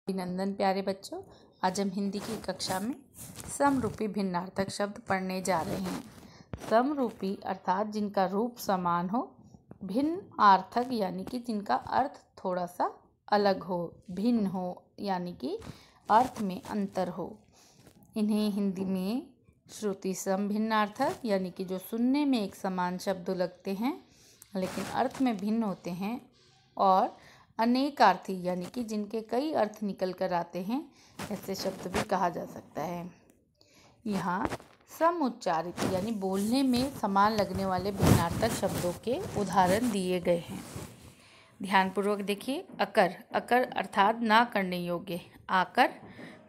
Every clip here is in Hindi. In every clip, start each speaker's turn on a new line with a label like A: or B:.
A: अभिनंदन प्यारे बच्चों, आज हम हिंदी की कक्षा में समरूपी भिन्नार्थक शब्द पढ़ने जा रहे हैं। समरूपी अर्थात जिनका रूप समान हो, भिन्न आर्थक यानी कि जिनका अर्थ थोड़ा सा अलग हो, भिन्न हो यानी कि अर्थ में अंतर हो। इन्हें हिंदी में श्रुति सम भिन्नार्थक यानी कि जो सुनने में एक समान शब्द लगते हैं लेकिन अर्थ में भिन्न होते हैं, और अनेकार्थी यानी कि जिनके कई अर्थ निकल कर आते हैं, ऐसे शब्द भी कहा जा सकता है। यहाँ सम उच्चारित यानी बोलने में समान लगने वाले भिन्नार्थक शब्दों के उदाहरण दिए गए हैं। ध्यानपूर्वक देखिए। अकर, अकर अर्थात ना करने योग्य। आकर,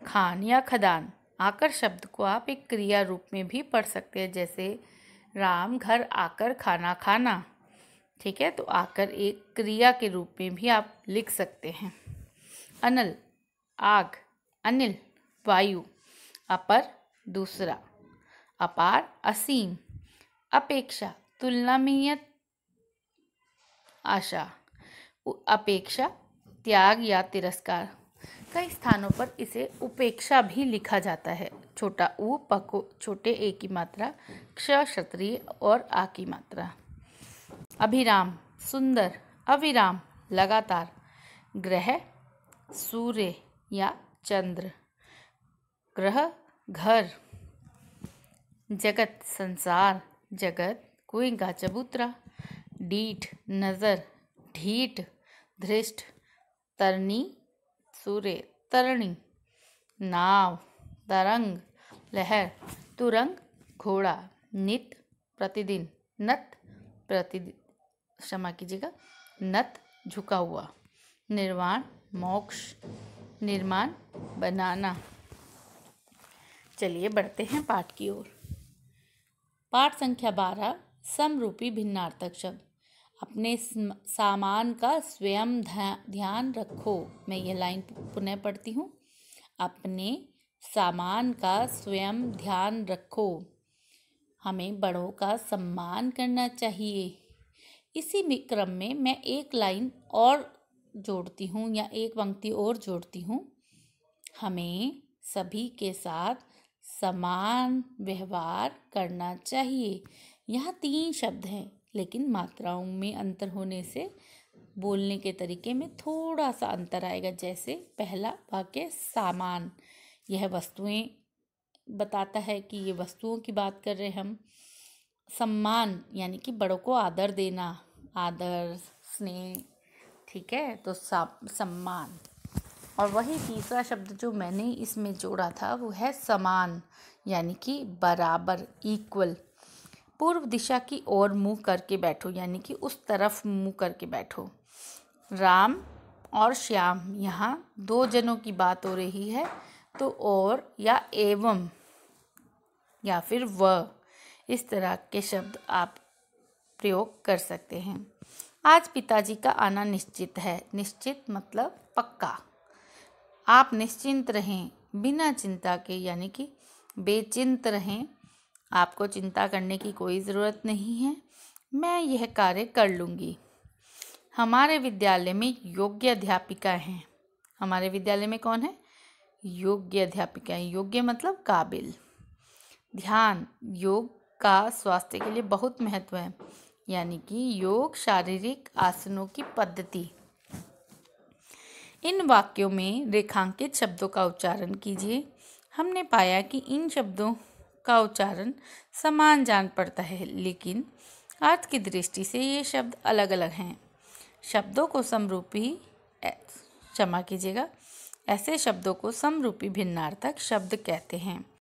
A: खान या खदान। आकर शब्द को आप एक क्रिया रूप में भी पढ़ सकते हैं, जैसे राम घर आकर खाना खाना। ठीक है, तो आकर एक क्रिया के रूप में भी आप लिख सकते हैं। अनल, आग। अनिल, वायु। अपर, दूसरा। अपार, असीम। अपेक्षा, तुलना में या आशा। अपेक्षा, त्याग या तिरस्कार। कई स्थानों पर इसे उपेक्षा भी लिखा जाता है। छोटा ऊ, पको, छोटे ए की मात्रा, क्ष क्षत्रिय और आ की मात्रा। अभिराम, सुंदर। अविराम, लगातार। ग्रह, सूर्य या चंद्र। ग्रह, घर। जगत, संसार। जगत, कुएंगा, चबूतरा। डीठ, नजर। ढीठ, धृष्ट। तरनी, सूर्य, तरणी। नाव, तरंग, लहर। तुरंग, घोड़ा। नित, प्रतिदिन। नत, प्रतिदिन, क्षमा कीजिएगा, नत, झुका हुआ। निर्वाण, मोक्ष। निर्माण, बनाना। चलिए बढ़ते हैं पाठ की ओर। पाठ संख्या 12, समरूपी भिन्नार्थक शब्द। अपने सामान का स्वयं ध्यान रखो। मैं ये लाइन पुनः पढ़ती हूँ। अपने सामान का स्वयं ध्यान रखो। हमें बड़ों का सम्मान करना चाहिए। इसी क्रम में मैं एक लाइन और जोड़ती हूँ या एक पंक्ति और जोड़ती हूँ। हमें सभी के साथ समान व्यवहार करना चाहिए। यहाँ 3 शब्द हैं, लेकिन मात्राओं में अंतर होने से बोलने के तरीके में थोड़ा सा अंतर आएगा। जैसे पहला वाक्य सामान, यह वस्तुएं बताता है कि ये वस्तुओं की बात कर रहे हैं हम। सम्मान यानी कि बड़ों को आदर देना, आदर, स्नेह। ठीक है, तो सम्मान। और वही तीसरा शब्द जो मैंने इसमें जोड़ा था वो है समान यानी कि बराबर, इक्वल। पूर्व दिशा की ओर मुंह करके बैठो यानी कि उस तरफ मुंह करके बैठो। राम और श्याम, यहाँ 2 जनों की बात हो रही है, तो और या एवं या फिर व, इस तरह के शब्द आप प्रयोग कर सकते हैं। आज पिताजी का आना निश्चित है। निश्चित मतलब पक्का। आप निश्चिंत रहें, बिना चिंता के यानी कि बेचिंत रहें। आपको चिंता करने की कोई ज़रूरत नहीं है, मैं यह कार्य कर लूँगी। हमारे विद्यालय में योग्य अध्यापिका हैं। हमारे विद्यालय में कौन है? योग्य अध्यापिका है। योग्य मतलब काबिल। ध्यान, योग का स्वास्थ्य के लिए बहुत महत्व है, यानी कि योग शारीरिक आसनों की पद्धति। इन वाक्यों में रेखांकित शब्दों का उच्चारण कीजिए। हमने पाया कि इन शब्दों का उच्चारण समान जान पड़ता है, लेकिन अर्थ की दृष्टि से ये शब्द अलग अलग हैं। शब्दों को समरूपी, क्षमा कीजिएगा, ऐसे शब्दों को समरूपी भिन्नार्थक शब्द कहते हैं।